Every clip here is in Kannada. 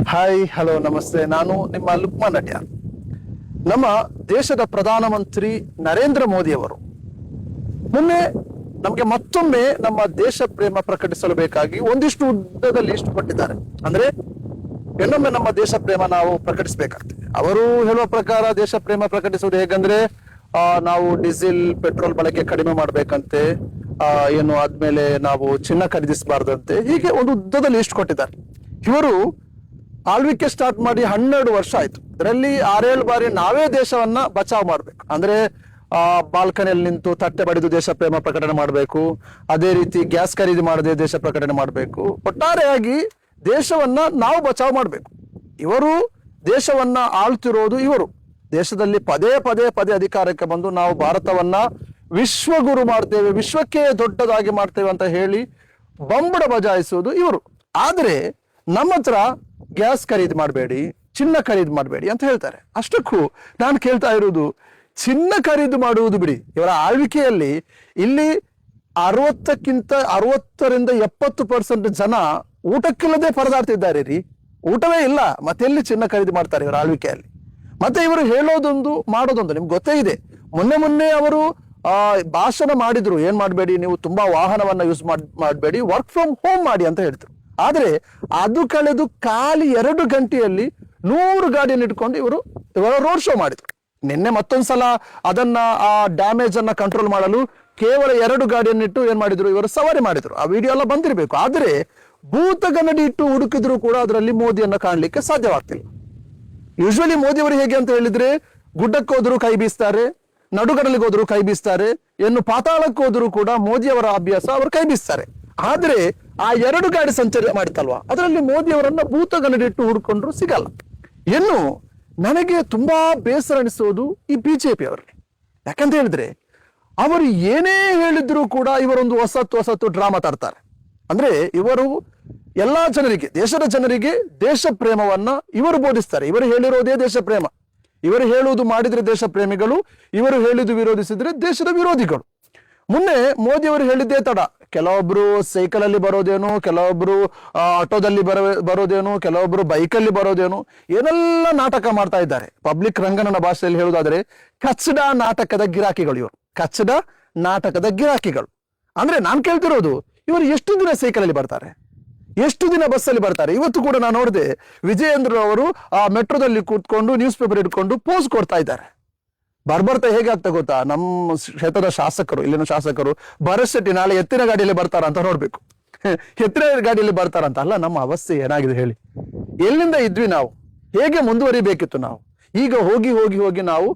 ಹಾಯ್ ಹಲೋ ನಮಸ್ತೆ. ನಾನು ನಿಮ್ಮ ಲುಕ್ಮಾನ್ ನಟ್ಯಾರ್. ನಮ್ಮ ದೇಶದ ಪ್ರಧಾನಮಂತ್ರಿ ನರೇಂದ್ರ ಮೋದಿ ಅವರು ಮೊನ್ನೆ ನಮಗೆ ಮತ್ತೊಮ್ಮೆ ನಮ್ಮ ದೇಶ ಪ್ರೇಮ ಪ್ರಕಟಿಸಲು ಬೇಕಾಗಿ ಒಂದಿಷ್ಟು ಉದ್ದದ ಲಿಸ್ಟ್ ಕೊಟ್ಟಿದ್ದಾರೆ. ಅಂದ್ರೆ ಇನ್ನೊಮ್ಮೆ ನಮ್ಮ ದೇಶ ಪ್ರೇಮ ನಾವು ಪ್ರಕಟಿಸಬೇಕಾಗ್ತದೆ. ಅವರು ಹೇಳುವ ಪ್ರಕಾರ ದೇಶ ಪ್ರೇಮ ಪ್ರಕಟಿಸುವುದು ಹೇಗಂದ್ರೆ ನಾವು ಡೀಸೆಲ್ ಪೆಟ್ರೋಲ್ ಬಳಕೆ ಕಡಿಮೆ ಮಾಡ್ಬೇಕಂತೆ, ಏನು ಆದ್ಮೇಲೆ ನಾವು ಚಿನ್ನ ಖರೀದಿಸಬಾರ್ದಂತೆ, ಹೀಗೆ ಒಂದು ಉದ್ದದ ಲಿಸ್ಟ್ ಕೊಟ್ಟಿದ್ದಾರೆ. ಇವರು ಆಳ್ವಿಕೆ ಸ್ಟಾರ್ಟ್ ಮಾಡಿ 12 ವರ್ಷ ಆಯ್ತು. ಇದರಲ್ಲಿ 6-7 ಬಾರಿ ನಾವೇ ದೇಶವನ್ನ ಬಚಾವ್ ಮಾಡ್ಬೇಕು. ಅಂದ್ರೆ ಬಾಲ್ಕನಿಯಲ್ಲಿ ನಿಂತು ತಟ್ಟೆ ಬಡಿದು ದೇಶ ಪ್ರೇಮ ಪ್ರಕಟಣೆ ಮಾಡಬೇಕು, ಅದೇ ರೀತಿ ಗ್ಯಾಸ್ ಖರೀದಿ ಮಾಡದೆ ದೇಶ ಪ್ರಕಟಣೆ ಮಾಡಬೇಕು. ಒಟ್ಟಾರೆಯಾಗಿ ದೇಶವನ್ನ ನಾವು ಬಚಾವ್ ಮಾಡ್ಬೇಕು. ಇವರು ದೇಶವನ್ನ ಆಳ್ತಿರೋದು, ಇವರು ದೇಶದಲ್ಲಿ ಪದೇ ಪದೇ ಪದೇ ಅಧಿಕಾರಕ್ಕೆ ಬಂದು ನಾವು ಭಾರತವನ್ನ ವಿಶ್ವಗುರು ಮಾಡ್ತೇವೆ, ವಿಶ್ವಕ್ಕೆ ದೊಡ್ಡದಾಗಿ ಮಾಡ್ತೇವೆ ಅಂತ ಹೇಳಿ ಬಂಬಡ ಬಜಾಯಿಸುವುದು ಇವರು. ಆದ್ರೆ ನಮ್ಮ ಹತ್ರ ಗ್ಯಾಸ್ ಖರೀದಿ ಮಾಡಬೇಡಿ, ಚಿನ್ನ ಖರೀದಿ ಮಾಡಬೇಡಿ ಅಂತ ಹೇಳ್ತಾರೆ. ಅಷ್ಟಕ್ಕೂ ನಾನು ಕೇಳ್ತಾ ಇರುವುದು, ಚಿನ್ನ ಖರೀದಿ ಮಾಡುವುದು ಬಿಡಿ, ಇವರ ಆಳ್ವಿಕೆಯಲ್ಲಿ ಇಲ್ಲಿ 60ರಿಂದ 70% ಜನ ಊಟಕ್ಕಿಲ್ಲದೆ ಪರದಾಡ್ತಿದ್ದಾರೆ ರೀ. ಊಟವೇ ಇಲ್ಲ, ಮತ್ತೆ ಎಲ್ಲಿ ಚಿನ್ನ ಖರೀದಿ ಮಾಡ್ತಾರೆ ಇವರ ಆಳ್ವಿಕೆಯಲ್ಲಿ? ಮತ್ತೆ ಇವರು ಹೇಳೋದೊಂದು ಮಾಡೋದೊಂದು ನಿಮ್ಗೆ ಗೊತ್ತೇ ಇದೆ. ಮೊನ್ನೆ ಅವರು ಭಾಷಣ ಮಾಡಿದ್ರು, ಏನ್ ಮಾಡಬೇಡಿ, ನೀವು ತುಂಬಾ ವಾಹನವನ್ನ ಯೂಸ್ ಮಾಡಬೇಡಿ, ವರ್ಕ್ ಫ್ರಮ್ ಹೋಮ್ ಮಾಡಿ ಅಂತ ಹೇಳ್ತಾರೆ. ಆದ್ರೆ ಅದು ಕಳೆದು ಖಾಲಿ 2 ಗಂಟೆಯಲ್ಲಿ 100 ಗಾಡಿಯನ್ನು ಇಟ್ಕೊಂಡು ಇವರ ರೋಡ್ ಶೋ ಮಾಡಿದ್ರು. ನಿನ್ನೆ ಮತ್ತೊಂದ್ಸಲ ಅದನ್ನ ಆ ಡ್ಯಾಮೇಜ್ ಅನ್ನ ಕಂಟ್ರೋಲ್ ಮಾಡಲು ಕೇವಲ 2 ಗಾಡಿಯನ್ನಿಟ್ಟು ಏನ್ ಮಾಡಿದ್ರು, ಇವರು ಸವಾರಿ ಮಾಡಿದ್ರು. ಆ ವಿಡಿಯೋ ಎಲ್ಲ ಬಂದಿರಬೇಕು. ಆದ್ರೆ ಭೂತಗನ್ನಡಿ ಇಟ್ಟು ಹುಡುಕಿದ್ರು ಕೂಡ ಅದರಲ್ಲಿ ಮೋದಿಯನ್ನ ಕಾಣ್ಲಿಕ್ಕೆ ಸಾಧ್ಯವಾಗ್ತಿಲ್ಲ. ಯೂಶುವಲಿ ಮೋದಿ ಅವರು ಹೇಗೆ ಅಂತ ಹೇಳಿದ್ರೆ, ಗುಡ್ಡಕ್ಕೆ ಹೋದ್ರು ಕೈ ಬೀಸ್ತಾರೆ, ನಡುಗಡಲಿಗೆ ಹೋದ್ರು ಕೈ ಬೀಸ್ತಾರೆ, ಇನ್ನು ಪಾತಾಳಕ್ಕೆ ಹೋದ್ರು ಕೂಡ ಮೋದಿ ಅವರ ಅಭ್ಯಾಸ, ಅವರು ಕೈ ಬೀಸ್ತಾರೆ. ಆದ್ರೆ ಆ 2 ಗಾಡಿ ಸಂಚಾರ ಮಾಡಿತಲ್ವಾ, ಅದರಲ್ಲಿ ಮೋದಿ ಅವರನ್ನ ಭೂತಗನ್ನಡಿ ಇಟ್ಟು ಹುಡ್ಕೊಂಡ್ರು ಸಿಗಲ್ಲ. ಇನ್ನು ನನಗೆ ತುಂಬಾ ಬೇಸರ ಅನಿಸೋದು ಈ ಬಿಜೆಪಿ ಅವರಲ್ಲಿ. ಯಾಕಂತ ಹೇಳಿದ್ರೆ ಅವರು ಏನೇ ಹೇಳಿದ್ರು ಕೂಡ ಇವರೊಂದು ಹೊಸತ್ತು ಡ್ರಾಮಾ ತರ್ತಾರೆ. ಅಂದ್ರೆ ಇವರು ಎಲ್ಲಾ ಜನರಿಗೆ, ದೇಶದ ಜನರಿಗೆ ದೇಶ ಪ್ರೇಮವನ್ನ ಇವರು ಬೋಧಿಸ್ತಾರೆ. ಇವರು ಹೇಳಿರೋದೇ ದೇಶ ಪ್ರೇಮ. ಇವರು ಹೇಳುವುದು ಮಾಡಿದ್ರೆ ದೇಶ ಪ್ರೇಮಿಗಳು, ಇವರು ಹೇಳಿದ್ದು ವಿರೋಧಿಸಿದ್ರೆ ದೇಶದ ವಿರೋಧಿಗಳು. ಮೊನ್ನೆ ಮೋದಿ ಅವರು ಹೇಳಿದ್ದೇ ತಡ, ಕೆಲವೊಬ್ರು ಸೈಕಲ್ ಅಲ್ಲಿ ಬರೋದೇನು, ಕೆಲವೊಬ್ರು ಆಟೋದಲ್ಲಿ ಬರೋದೇನು, ಕೆಲವೊಬ್ರು ಬೈಕಲ್ಲಿ ಬರೋದೇನು, ಏನೆಲ್ಲ ನಾಟಕ ಮಾಡ್ತಾ ಇದ್ದಾರೆ. ಪಬ್ಲಿಕ್ ರಂಗನ ಭಾಷೆಯಲ್ಲಿ ಹೇಳುವುದಾದ್ರೆ ಕಚ್ಚಡ ನಾಟಕದ ಗಿರಾಕಿಗಳು ಇವರು, ಕಚ್ಚಡ ನಾಟಕದ ಗಿರಾಕಿಗಳು. ಅಂದ್ರೆ ನಾನ್ ಕೇಳ್ತಿರೋದು, ಇವರು ಎಷ್ಟು ದಿನ ಸೈಕಲ್ ಅಲ್ಲಿ ಬರ್ತಾರೆ, ಎಷ್ಟು ದಿನ ಬಸ್ಸಲ್ಲಿ ಬರ್ತಾರೆ? ಇವತ್ತು ಕೂಡ ನಾನು ನೋಡಿದೆ, ವಿಜಯೇಂದ್ರ ಅವರು ಆ ಮೆಟ್ರೋದಲ್ಲಿ ಕೂತ್ಕೊಂಡು ನ್ಯೂಸ್ ಪೇಪರ್ ಇಟ್ಕೊಂಡು ಪೋಸ್ ಕೊಡ್ತಾ ಇದ್ದಾರೆ. ಬರ್ಬರ್ತಾ ಹೇಗೆ ಆಗ್ತಾ ಗೊತ್ತಾ, ನಮ್ಮ ಕ್ಷೇತ್ರದ ಶಾಸಕರು, ಇಲ್ಲಿನ ಶಾಸಕರು ಭರತ್ ಶೆಟ್ಟಿ ನಾಳೆ ಎತ್ತಿನ ಗಾಡಿಯಲ್ಲಿ ಬರ್ತಾರ ಅಂತ ನೋಡ್ಬೇಕು. ಎತ್ತಿನ ಗಾಡಿಯಲ್ಲಿ ಬರ್ತಾರಂತ ಅಲ್ಲ, ನಮ್ಮ ಅವಸ್ಥೆ ಏನಾಗಿದೆ ಹೇಳಿ. ಎಲ್ಲಿಂದ ಇದ್ವಿ ನಾವು, ಹೇಗೆ ಮುಂದುವರಿಬೇಕಿತ್ತು ನಾವು? ಈಗ ಹೋಗಿ ಹೋಗಿ ಹೋಗಿ ನಾವು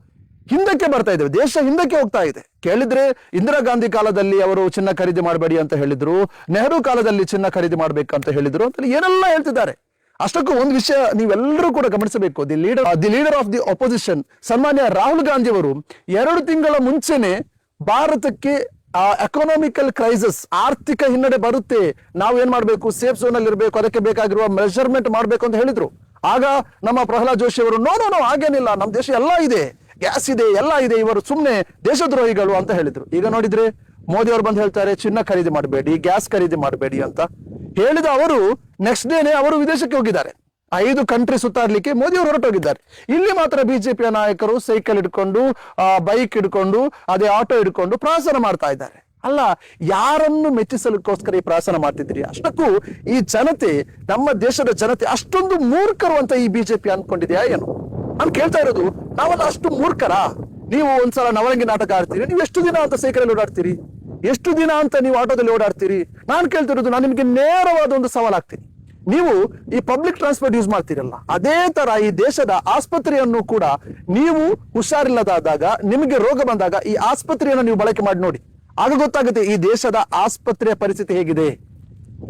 ಹಿಂದಕ್ಕೆ ಬರ್ತಾ ಇದ್ದೇವೆ, ದೇಶ ಹಿಂದಕ್ಕೆ ಹೋಗ್ತಾ ಇದೆ. ಕೇಳಿದ್ರೆ ಇಂದಿರಾ ಗಾಂಧಿ ಕಾಲದಲ್ಲಿ ಅವರು ಚಿನ್ನ ಖರೀದಿ ಮಾಡಬೇಡಿ ಅಂತ ಹೇಳಿದ್ರು, ನೆಹರು ಕಾಲದಲ್ಲಿ ಚಿನ್ನ ಖರೀದಿ ಮಾಡ್ಬೇಕಂತ ಹೇಳಿದ್ರು ಅಂತ ಏನೆಲ್ಲ ಹೇಳ್ತಿದ್ದಾರೆ. ಅಷ್ಟಕ್ಕೂ ಒಂದು ವಿಷಯ ನೀವೆಲ್ಲರೂ ಕೂಡ ಗಮನಿಸಬೇಕು, the leader of the opposition ಸನ್ಮಾನ್ಯ ರಾಹುಲ್ ಗಾಂಧಿ ಅವರು 2 ತಿಂಗಳ ಮುಂಚೆನೆ ಭಾರತಕ್ಕೆ ಎಕನಾಮಿಕಲ್ ಕ್ರೈಸಿಸ್, ಆರ್ಥಿಕ ಹಿನ್ನಡೆ ಬರುತ್ತೆ, ನಾವು ಏನ್ ಮಾಡ್ಬೇಕು, ಸೇಫ್ ಝೋನ್ ಅಲ್ಲಿ ಇರಬೇಕು, ಅದಕ್ಕೆ ಬೇಕಾಗಿರುವ ಮೆಜರ್ಮೆಂಟ್ ಮಾಡ್ಬೇಕು ಅಂತ ಹೇಳಿದ್ರು. ಆಗ ನಮ್ಮ ಪ್ರಹ್ಲಾದ್ ಜೋಶಿ ಅವರು ನೋ ಹಾಗೇನಿಲ್ಲ, ನಮ್ಮ ದೇಶ ಎಲ್ಲ ಇದೆ, ಗ್ಯಾಸ್ ಇದೆ, ಎಲ್ಲ ಇದೆ, ಇವರು ಸುಮ್ನೆ ದೇಶದ್ರೋಹಿಗಳು ಅಂತ ಹೇಳಿದ್ರು. ಈಗ ನೋಡಿದ್ರೆ ಮೋದಿ ಅವರು ಬಂದು ಹೇಳ್ತಾರೆ ಚಿನ್ನ ಖರೀದಿ ಮಾಡಬೇಡಿ, ಗ್ಯಾಸ್ ಖರೀದಿ ಮಾಡಬೇಡಿ ಅಂತ ಹೇಳಿದ ಅವರು ನೆಕ್ಸ್ಟ್ ಡೇನೆ ಅವರು ವಿದೇಶಕ್ಕೆ ಹೋಗಿದ್ದಾರೆ. 5 ಕಂಟ್ರಿ ಸುತ್ತಾಡ್ಲಿಕ್ಕೆ ಮೋದಿ ಅವರು ಹೊರಟೋಗಿದ್ದಾರೆ. ಇಲ್ಲಿ ಮಾತ್ರ ಬಿಜೆಪಿಯ ನಾಯಕರು ಸೈಕಲ್ ಹಿಡ್ಕೊಂಡು, ಬೈಕ್ ಹಿಡ್ಕೊಂಡು, ಅದೇ ಆಟೋ ಹಿಡ್ಕೊಂಡು ಪ್ರವಾಸನ ಮಾಡ್ತಾ ಇದ್ದಾರೆ. ಅಲ್ಲ, ಯಾರನ್ನು ಮೆಚ್ಚಿಸಲಿಕ್ಕೋಸ್ಕರ ಈ ಪ್ರವಾಸನ ಮಾಡ್ತಿದ್ರಿ? ಅಷ್ಟಕ್ಕೂ ಈ ಜನತೆ, ನಮ್ಮ ದೇಶದ ಜನತೆ ಅಷ್ಟೊಂದು ಮೂರ್ಖರು ಅಂತ ಈ ಬಿಜೆಪಿ ಅನ್ಕೊಂಡಿದ್ಯಾ ಏನು? ನಾನು ಕೇಳ್ತಾ ಇರೋದು, ನಾವೆಲ್ಲ ಅಷ್ಟು ಮೂರ್ಖರ? ನೀವು ಒಂದ್ಸಲ ನವರಂಗಿ ನಾಟಕ ಆಡ್ತೀರಿ, ನೀವು ಎಷ್ಟು ದಿನ ಅಂತ ಸೈಕಲ್ ಓಡಾಡ್ತೀರಿ, ಎಷ್ಟು ದಿನ ಅಂತ ನೀವು ಆಟೋದಲ್ಲಿ ಓಡಾಡ್ತೀರಿ? ನಾನು ಕೇಳ್ತಿರೋದು, ನಾನು ನಿಮಗೆ ನೇರವಾದ ಒಂದು ಸವಾಲ್ ಆಗ್ತೀನಿ. ನೀವು ಈ ಪಬ್ಲಿಕ್ ಟ್ರಾನ್ಸ್ಪೋರ್ಟ್ ಯೂಸ್ ಮಾಡ್ತೀರಲ್ಲ, ಅದೇ ತರ ಈ ದೇಶದ ಆಸ್ಪತ್ರೆಯನ್ನು ಕೂಡ ನೀವು ಹುಷಾರಿಲ್ಲದಾದಾಗ, ನಿಮಗೆ ರೋಗ ಬಂದಾಗ ಈ ಆಸ್ಪತ್ರೆಯನ್ನು ನೀವು ಬಳಕೆ ಮಾಡಿ ನೋಡಿ, ಆಗ ಗೊತ್ತಾಗುತ್ತೆ ಈ ದೇಶದ ಆಸ್ಪತ್ರೆಯ ಪರಿಸ್ಥಿತಿ ಹೇಗಿದೆ,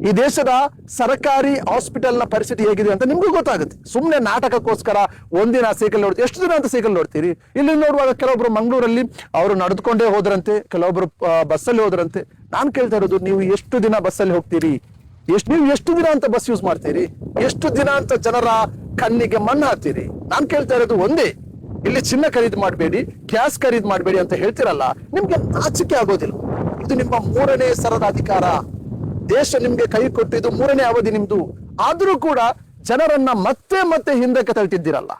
ಈ ದೇಶದ ಸರ್ಕಾರಿ ಹಾಸ್ಪಿಟಲ್ನ ಪರಿಸ್ಥಿತಿ ಹೇಗಿದೆ ಅಂತ ನಿಮ್ಗೂ ಗೊತ್ತಾಗುತ್ತೆ. ಸುಮ್ಮನೆ ನಾಟಕಕ್ಕೋಸ್ಕರ ಒಂದಿನ ಸೈಕಲ್ ನೋಡ್ತೀವಿ, ಎಷ್ಟು ದಿನ ಅಂತ ಸೈಕಲ್ ನೋಡ್ತೀರಿ? ಇಲ್ಲಿ ನೋಡುವಾಗ ಕೆಲವೊಬ್ರು ಮಂಗಳೂರಲ್ಲಿ ಅವರು ನಡೆದುಕೊಂಡೇ ಹೋದ್ರಂತೆ, ಕೆಲವೊಬ್ರು ಬಸ್ಸಲ್ಲಿ ಹೋದ್ರಂತೆ. ನಾನು ಕೇಳ್ತಾ ಇರೋದು, ನೀವು ಎಷ್ಟು ದಿನ ಬಸ್ಸಲ್ಲಿ ಹೋಗ್ತೀರಿ? ನೀವು ಎಷ್ಟು ದಿನ ಅಂತ ಬಸ್ ಯೂಸ್ ಮಾಡ್ತೀರಿ? ಎಷ್ಟು ದಿನ ಅಂತ ಜನರ ಕಣ್ಣಿಗೆ ಮಣ್ಣು ಹಾಕ್ತೀರಿ? ನಾನು ಕೇಳ್ತಾ ಇರೋದು ಒಂದೇ, ಇಲ್ಲಿ ಚಿನ್ನ ಖರೀದಿ ಮಾಡಬೇಡಿ, ಗ್ಯಾಸ್ ಖರೀದಿ ಮಾಡಬೇಡಿ ಅಂತ ಹೇಳ್ತಿರಲ್ಲ, ನಿಮ್ಗೆ ನಾಚಿಕೆ ಆಗೋದಿಲ್ಲ? ಇದು ನಿಮ್ಮ 3ನೇ ಸರದ ಅಧಿಕಾರ. ದೇಶ ನಿಮ್ಗೆ ಕೈ ಕೊಟ್ಟಿದ್ದು 3ನೇ ಅವಧಿ ನಿಮ್ದು. ಆದ್ರೂ ಕೂಡ ಜನರನ್ನ ಮತ್ತೆ ಮತ್ತೆ ಹಿಂದಕ್ಕೆ ತಳ್ತಿದ್ದೀರಲ್ಲ.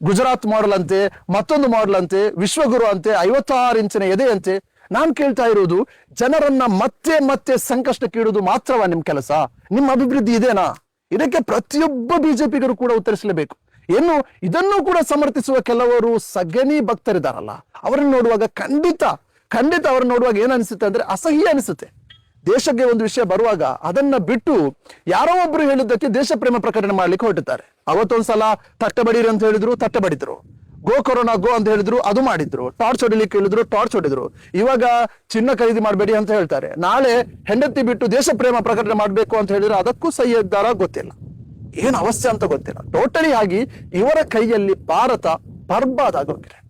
ಗುಜರಾತ್ ಮಾಡೆಲ್ ಅಂತೆ, ಮತ್ತೊಂದು ಮಾಡೆಲ್ ಅಂತೆ, ವಿಶ್ವಗುರು ಅಂತೆ, 56 ಇಂಚಿನ ಎದೆ ಅಂತೆ. ನಾನ್ ಕೇಳ್ತಾ ಇರೋದು, ಜನರನ್ನ ಮತ್ತೆ ಮತ್ತೆ ಸಂಕಷ್ಟಕ್ಕೀಡುವುದು ಮಾತ್ರವಾ ನಿಮ್ ಕೆಲಸ? ನಿಮ್ಮ ಅಭಿವೃದ್ಧಿ ಇದೇನಾ? ಇದಕ್ಕೆ ಪ್ರತಿಯೊಬ್ಬ ಬಿಜೆಪಿಗರು ಕೂಡ ಉತ್ತರಿಸಲೇಬೇಕು. ಏನು ಇದನ್ನು ಕೂಡ ಸಮರ್ಥಿಸುವ ಕೆಲವರು ಸಗಣಿ ಭಕ್ತರಿದಾರಲ್ಲ, ಅವರನ್ನು ನೋಡುವಾಗ ಖಂಡಿತ ಅವ್ರನ್ನ ನೋಡುವಾಗ ಏನ್ ಅನಿಸುತ್ತೆ ಅಂದ್ರೆ ಅಸಹ್ಯ ಅನಿಸುತ್ತೆ. ದೇಶಕ್ಕೆ ಒಂದು ವಿಷಯ ಬರುವಾಗ ಅದನ್ನ ಬಿಟ್ಟು ಯಾರೋ ಒಬ್ರು ಹೇಳಿದ್ದಕ್ಕೆ ದೇಶ ಪ್ರೇಮ ಪ್ರಕಟಣೆ ಮಾಡ್ಲಿಕ್ಕೆ ಹೊರಟಿದ್ದಾರೆ. ಅವತ್ತೊಂದ್ಸಲ ತಟ್ಟೆ ಬಡೀರಿ ಅಂತ ಹೇಳಿದ್ರು, ತಟ್ಟೆ ಬಡಿದ್ರು. ಗೋ ಕೊರೋನಾ ಗೋ ಅಂತ ಹೇಳಿದ್ರು, ಅದು ಮಾಡಿದ್ರು. ಟಾರ್ಚ್ ಹೊಡಿಲಿಕ್ಕೆ ಹೇಳಿದ್ರು, ಟಾರ್ಚ್ ಹೊಡಿದ್ರು. ಇವಾಗ ಚಿನ್ನ ಖರೀದಿ ಮಾಡಬೇಡಿ ಅಂತ ಹೇಳ್ತಾರೆ. ನಾಳೆ ಹೆಂಡತಿ ಬಿಟ್ಟು ದೇಶ ಪ್ರೇಮ ಪ್ರಕಟಣೆ ಮಾಡ್ಬೇಕು ಅಂತ ಹೇಳಿದ್ರೆ ಅದಕ್ಕೂ ಸಹಿ ಇದ್ದಾರ ಗೊತ್ತಿಲ್ಲ. ಏನ್ ಅವಸ್ಥೆ ಅಂತ ಗೊತ್ತಿಲ್ಲ. ಟೋಟಲಿ ಆಗಿ ಇವರ ಕೈಯಲ್ಲಿ ಭಾರತ ಬರ್ಬಾದ್ ಆಗೋಗಿದೆ.